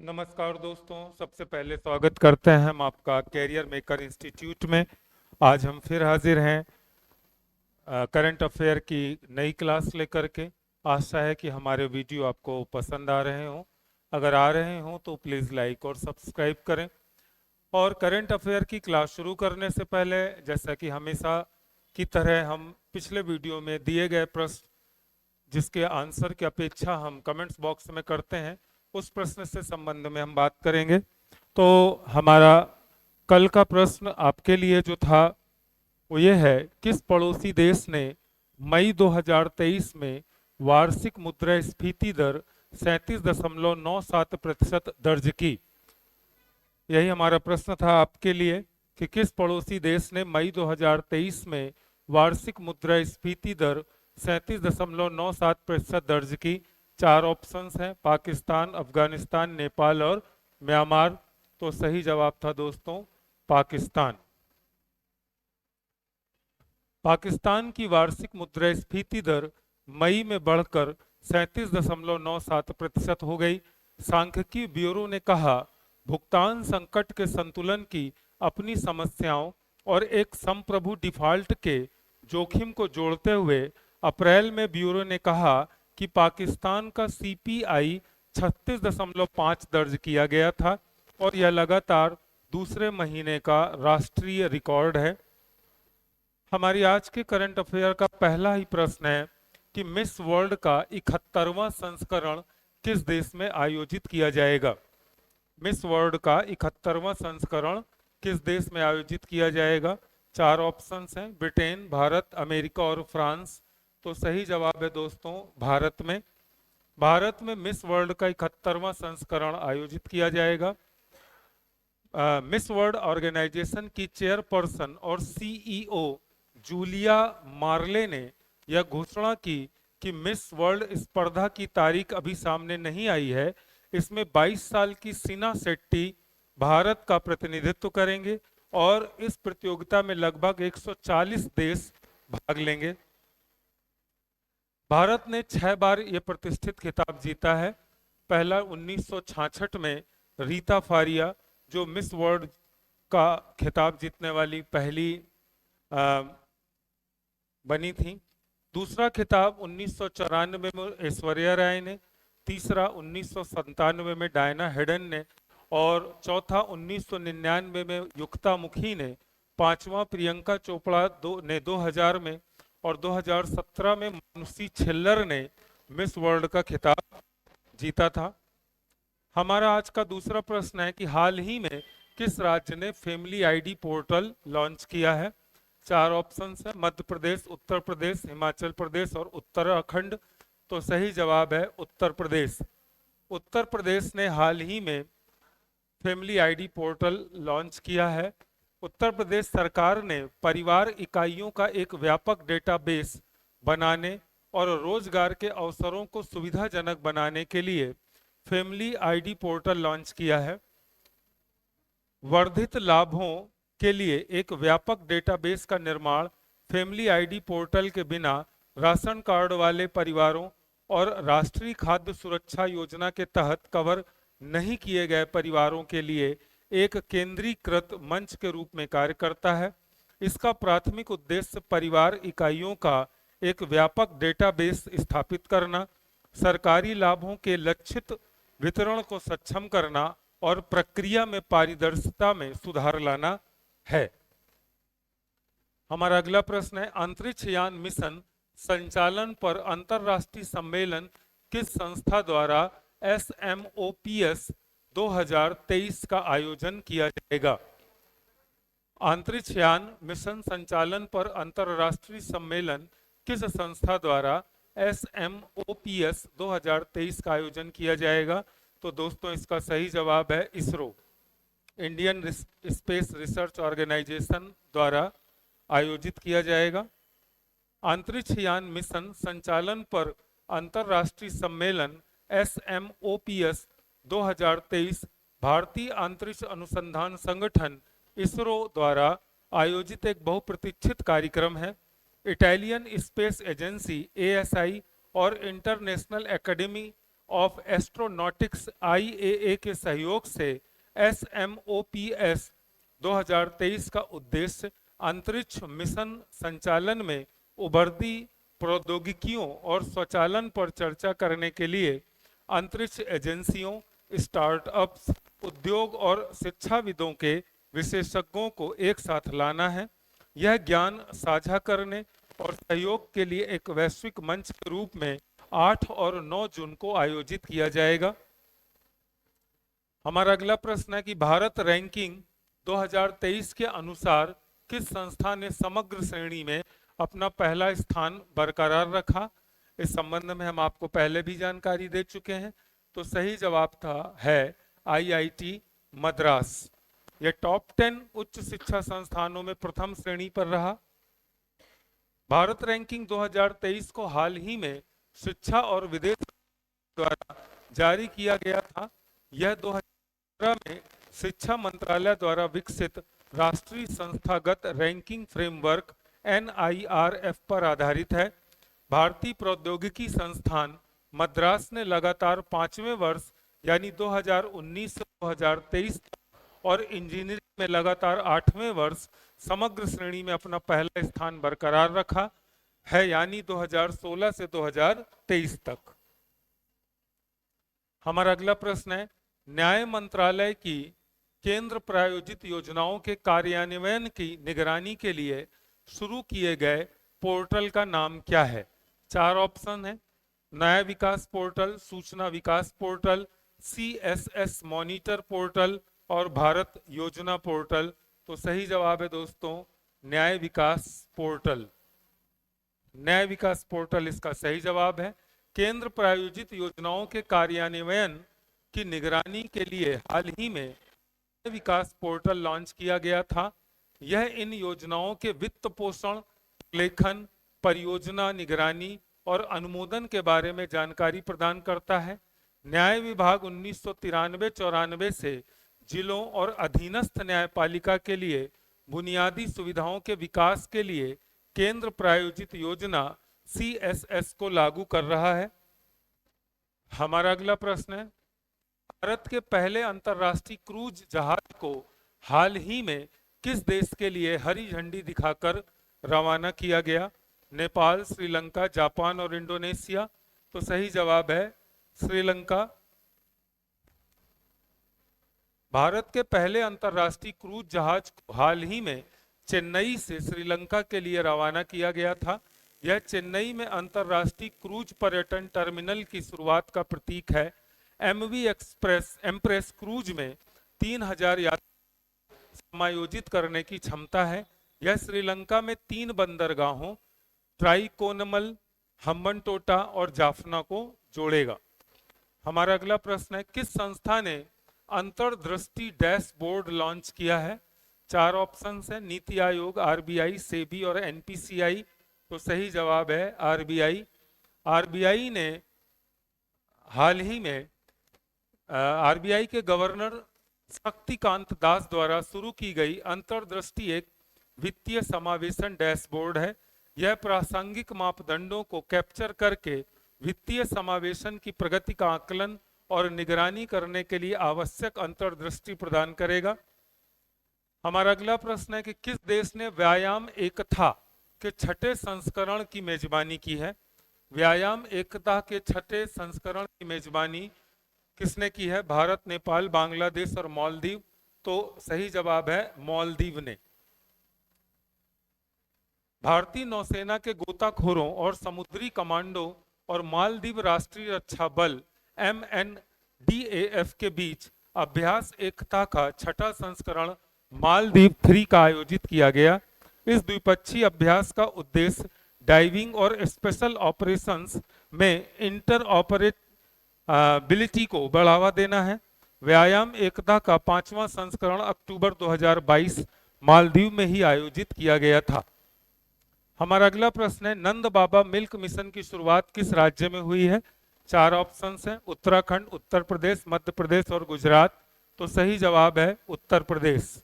नमस्कार दोस्तों, सबसे पहले स्वागत करते हैं हम आपका कैरियर मेकर इंस्टीट्यूट में। आज हम फिर हाजिर हैं करंट अफेयर की नई क्लास लेकर के। आशा है कि हमारे वीडियो आपको पसंद आ रहे हों। अगर आ रहे हों तो प्लीज़ लाइक और सब्सक्राइब करें। और करंट अफेयर की क्लास शुरू करने से पहले, जैसा कि हमेशा की तरह, हम पिछले वीडियो में दिए गए प्रश्न जिसके आंसर की अपेक्षा हम कमेंट्स बॉक्स में करते हैं, उस प्रश्न से संबंध में हम बात करेंगे। तो हमारा कल का प्रश्न आपके लिए जो था वो ये है, किस पड़ोसी देश ने मई 2023 में वार्षिक मुद्रास्फीति दर 37.97% दर्ज की। यही हमारा प्रश्न था आपके लिए कि किस पड़ोसी देश ने मई 2023 में वार्षिक मुद्रास्फीति दर 37.97% दर्ज की। चार ऑप्शंस हैं, पाकिस्तान, अफगानिस्तान, नेपाल और म्यांमार। तो सही जवाब था दोस्तों पाकिस्तान। पाकिस्तान की वार्षिक मुद्रास्फीति दर मई में बढ़कर 37.97% हो गई। सांख्यिकी ब्यूरो ने कहा, भुगतान संकट के संतुलन की अपनी समस्याओं और एक संप्रभु डिफॉल्ट के जोखिम को जोड़ते हुए अप्रैल में ब्यूरो ने कहा कि पाकिस्तान का सीपीआई 36.5 दर्ज किया गया था और यह लगातार दूसरे महीने का राष्ट्रीय रिकॉर्ड है। हमारी आज के करंट अफेयर का पहला ही प्रश्न है कि मिस वर्ल्ड का 71वां संस्करण किस देश में आयोजित किया जाएगा। मिस वर्ल्ड का 71वां संस्करण किस देश में आयोजित किया जाएगा। चार ऑप्शंस हैं, ब्रिटेन, भारत, अमेरिका और फ्रांस। तो सही जवाब है दोस्तों भारत में। भारत में मिस वर्ल्ड का 71वां संस्करण आयोजित किया जाएगा। मिस वर्ल्ड ऑर्गेनाइजेशन की चेयरपर्सन और सीईओ जूलिया मार्ले ने यह घोषणा की कि मिस वर्ल्ड स्पर्धा की तारीख अभी सामने नहीं आई है। इसमें 22 साल की सीना शेट्टी भारत का प्रतिनिधित्व करेंगे और इस प्रतियोगिता में लगभग 140 देश भाग लेंगे। भारत ने 6 बार यह प्रतिष्ठित खिताब जीता है। पहला 1966 में रीता फारिया, जो मिस वर्ल्ड का खिताब जीतने वाली पहली बनी थी। दूसरा खिताब 1994 में ऐश्वर्या राय ने, तीसरा 1997 में डायना हेडन ने और चौथा 1999 में युक्ता मुखी ने, पांचवा प्रियंका चोपड़ा ने 2000 में और 2017 में मानुषी छिल्लर ने मिस वर्ल्ड का खिताब जीता था। हमारा आज का दूसरा प्रश्न है कि हाल ही में किस राज्य ने फैमिली आईडी पोर्टल लॉन्च किया है। चार ऑप्शंस हैं, मध्य प्रदेश, उत्तर प्रदेश, हिमाचल प्रदेश और उत्तराखंड। तो सही जवाब है उत्तर प्रदेश। उत्तर प्रदेश ने हाल ही में फैमिली आईडी पोर्टल लॉन्च किया है। उत्तर प्रदेश सरकार ने परिवार इकाइयों का एक व्यापक डेटाबेस बनाने और रोजगार के अवसरों को सुविधाजनक बनाने के लिए फैमिली आईडी पोर्टल लॉन्च किया है। वर्धित लाभों के लिए एक व्यापक डेटाबेस का निर्माण फैमिली आईडी पोर्टल के बिना राशन कार्ड वाले परिवारों और राष्ट्रीय खाद्य सुरक्षा योजना के तहत कवर नहीं किए गए परिवारों के लिए एक केंद्रीकृत मंच के रूप में कार्य करता है। इसका प्राथमिक उद्देश्य परिवार इकाइयों का एक व्यापक डेटाबेस स्थापित करना, सरकारी लाभों के लक्षित वितरण को सक्षम करना और प्रक्रिया में पारदर्शिता में सुधार लाना है। हमारा अगला प्रश्न है, अंतरिक्ष यान मिशन संचालन पर अंतरराष्ट्रीय सम्मेलन किस संस्था द्वारा SMOPS 2023 का आयोजन किया जाएगा। अंतरिक्ष यान मिशन संचालन पर अंतरराष्ट्रीय सम्मेलन किस संस्था द्वारा SMOPS 2023 का आयोजन किया जाएगा। तो दोस्तों इसका सही जवाब है ISRO, Indian space research organisation द्वारा आयोजित किया जाएगा। अंतरिक्ष यान मिशन संचालन पर अंतरराष्ट्रीय सम्मेलन SMOPS 2023 भारतीय अंतरिक्ष अनुसंधान संगठन इसरो द्वारा आयोजित एक बहुप्रतीक्षित कार्यक्रम है। इटालियन स्पेस एजेंसी ASI और international academy of astronautics IAA के सहयोग से SMOPS 2023 का उद्देश्य अंतरिक्ष मिशन संचालन में उभरती प्रौद्योगिकियों और स्वचालन पर चर्चा करने के लिए अंतरिक्ष एजेंसियों, स्टार्टअप्स, उद्योग और शिक्षाविदों के विशेषज्ञों को एक साथ लाना है। यह ज्ञान साझा करने और सहयोग के लिए एक वैश्विक मंच के रूप में 8 और 9 जून को आयोजित किया जाएगा। हमारा अगला प्रश्न है कि भारत रैंकिंग 2023 के अनुसार किस संस्था ने समग्र श्रेणी में अपना पहला स्थान बरकरार रखा? इस संबंध में हम आपको पहले भी जानकारी दे चुके हैं। तो सही जवाब है IIT मद्रास। यह टॉप 10 उच्च शिक्षा संस्थानों में प्रथम श्रेणी पर रहा। भारत रैंकिंग 2023 को हाल ही में शिक्षा और विदेश द्वारा जारी किया गया था। यह 2017 में शिक्षा मंत्रालय द्वारा विकसित राष्ट्रीय संस्थागत रैंकिंग फ्रेमवर्क NIRF पर आधारित है। भारतीय प्रौद्योगिकी संस्थान मद्रास ने लगातार 5वें वर्ष यानी 2019 से 2023 और इंजीनियरिंग में लगातार 8वें वर्ष समग्र श्रेणी में अपना पहला स्थान बरकरार रखा है, यानी 2016 से 2023 तक। हमारा अगला प्रश्न है, न्याय मंत्रालय की केंद्र प्रायोजित योजनाओं के कार्यान्वयन की निगरानी के लिए शुरू किए गए पोर्टल का नाम क्या है? 4 ऑप्शन है, न्याय विकास पोर्टल, सूचना विकास पोर्टल, CSS मॉनिटर पोर्टल और भारत योजना पोर्टल। तो सही जवाब है दोस्तों न्याय विकास पोर्टल। न्याय विकास पोर्टल इसका सही जवाब है। केंद्र प्रायोजित योजनाओं के कार्यान्वयन की निगरानी के लिए हाल ही में न्याय विकास पोर्टल लॉन्च किया गया था। यह इन योजनाओं के वित्त पोषण, लेखन, परियोजना निगरानी और अनुमोदन के बारे में जानकारी प्रदान करता है। न्याय विभाग 1993-94 से जिलों और अधीनस्थ न्यायपालिका के लिए बुनियादी सुविधाओं के विकास के लिए केंद्र प्रायोजित योजना CSS को लागू कर रहा है। हमारा अगला प्रश्न है, भारत के पहले अंतर्राष्ट्रीय क्रूज जहाज को हाल ही में किस देश के लिए हरी झंडी दिखाकर रवाना किया गया? नेपाल, श्रीलंका, जापान और इंडोनेशिया। तो सही जवाब है श्रीलंका। भारत के पहले अंतर्राष्ट्रीय क्रूज जहाज को हाल ही में चेन्नई से श्रीलंका के लिए रवाना किया गया था। यह चेन्नई में अंतर्राष्ट्रीय क्रूज पर्यटन टर्मिनल की शुरुआत का प्रतीक है। MV एम्प्रेस क्रूज में 3000 यात्री समायोजित करने की क्षमता है। यह श्रीलंका में 3 बंदरगाहों ट्राइकोनमल, हम्बनटोटा और जाफना को जोड़ेगा। हमारा अगला प्रश्न है, किस संस्था ने अंतर्दृष्टि डैशबोर्ड लॉन्च किया है? 4 ऑप्शंस है, नीति आयोग, RBI, सेबी और NPCI। तो सही जवाब है RBI। RBI ने हाल ही में RBI के गवर्नर शक्तिकांत दास द्वारा शुरू की गई अंतर्दृष्टि एक वित्तीय समावेशन डैशबोर्ड है। यह प्रासंगिक मापदंडों को कैप्चर करके वित्तीय समावेशन की प्रगति का आकलन और निगरानी करने के लिए आवश्यक अंतर्दृष्टि प्रदान करेगा। हमारा अगला प्रश्न है कि किस देश ने व्यायाम एकता के 6ठे संस्करण की मेजबानी की है? व्यायाम एकता के 6ठे संस्करण की मेजबानी किसने की है? भारत, नेपाल, बांग्लादेश और मालदीव। तो सही जवाब है मालदीव ने। भारतीय नौसेना के गोताखोरों और समुद्री कमांडो और मालदीव राष्ट्रीय रक्षा बल MNDAF के बीच अभ्यास एकता का 6ठा संस्करण मालदीव 3 का आयोजित किया गया। इस द्विपक्षीय अभ्यास का उद्देश्य डाइविंग और स्पेशल ऑपरेशंस में इंटरऑपरेबिलिटी को बढ़ावा देना है। व्यायाम एकता का 5वां संस्करण अक्टूबर 2022 मालदीव में ही आयोजित किया गया था। हमारा अगला प्रश्न है, नंद बाबा मिल्क मिशन की शुरुआत किस राज्य में हुई है? 4 ऑप्शंस हैं, उत्तराखंड, उत्तर प्रदेश, मध्य प्रदेश और गुजरात। तो सही जवाब है उत्तर प्रदेश।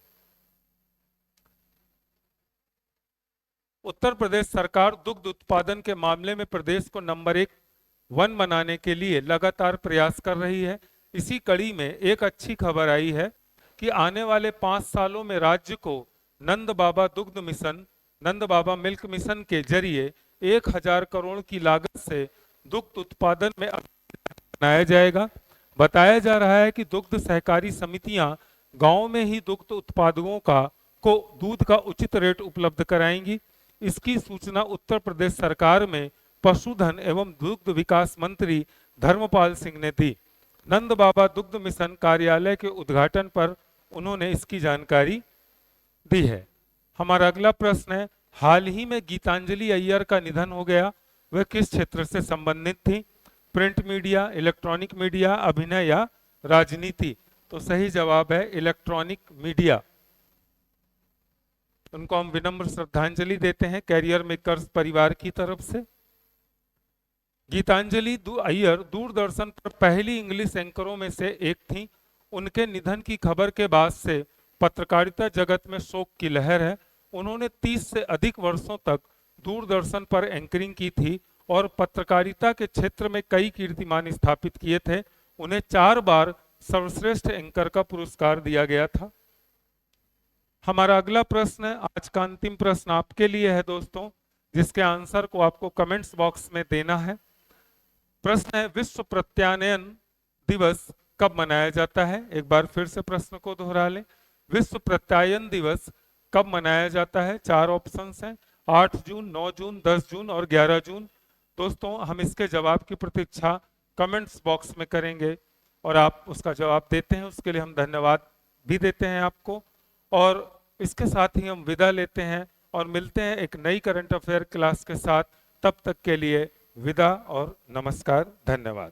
उत्तर प्रदेश सरकार दुग्ध उत्पादन के मामले में प्रदेश को नंबर 1 वन बनाने के लिए लगातार प्रयास कर रही है। इसी कड़ी में एक अच्छी खबर आई है कि आने वाले 5 सालों में राज्य को नंद बाबा दुग्ध मिशन, नंद बाबा मिल्क मिशन के जरिए 1000 करोड़ की लागत से दुग्ध उत्पादन में बनाया जाएगा। बताया जा रहा है कि दुग्ध सहकारी समितियां गांव में ही दुग्ध उत्पादकों को दूध का उचित रेट उपलब्ध कराएंगी। इसकी सूचना उत्तर प्रदेश सरकार में पशुधन एवं दुग्ध विकास मंत्री धर्मपाल सिंह ने दी। नंद बाबा दुग्ध मिशन कार्यालय के उद्घाटन पर उन्होंने इसकी जानकारी दी है। हमारा अगला प्रश्न है, हाल ही में गीतांजलि अय्यर का निधन हो गया, वह किस क्षेत्र से संबंधित थी? प्रिंट मीडिया, इलेक्ट्रॉनिक मीडिया, अभिनय या राजनीति? तो सही जवाब है इलेक्ट्रॉनिक मीडिया। उनको हम विनम्र श्रद्धांजलि देते हैं कैरियर मेकर्स परिवार की तरफ से। गीतांजलि अय्यर दूरदर्शन पर पहली इंग्लिश एंकरों में से एक थी। उनके निधन की खबर के बाद से पत्रकारिता जगत में शोक की लहर है। उन्होंने 30 से अधिक वर्षों तक दूरदर्शन पर एंकरिंग की थी और पत्रकारिता के क्षेत्र में कई कीर्तिमान स्थापित किए थे। उन्हें 4 बार सर्वश्रेष्ठ एंकर का पुरस्कार दिया गया था। हमारा अगला प्रश्न है, आज का अंतिम प्रश्न आपके लिए है दोस्तों, जिसके आंसर को आपको कमेंट्स बॉक्स में देना है। प्रश्न है, विश्व प्रत्यायन दिवस कब मनाया जाता है? एक बार फिर से प्रश्न को दोहरा लें, विश्व प्रत्यायन दिवस कब मनाया जाता है? 4 ऑप्शंस हैं, 8 जून, 9 जून, 10 जून और 11 जून। दोस्तों हम इसके जवाब की प्रतीक्षा कमेंट्स बॉक्स में करेंगे और आप उसका जवाब देते हैं, उसके लिए हम धन्यवाद भी देते हैं आपको। और इसके साथ ही हम विदा लेते हैं और मिलते हैं एक नई करंट अफेयर क्लास के साथ। तब तक के लिए विदा और नमस्कार, धन्यवाद।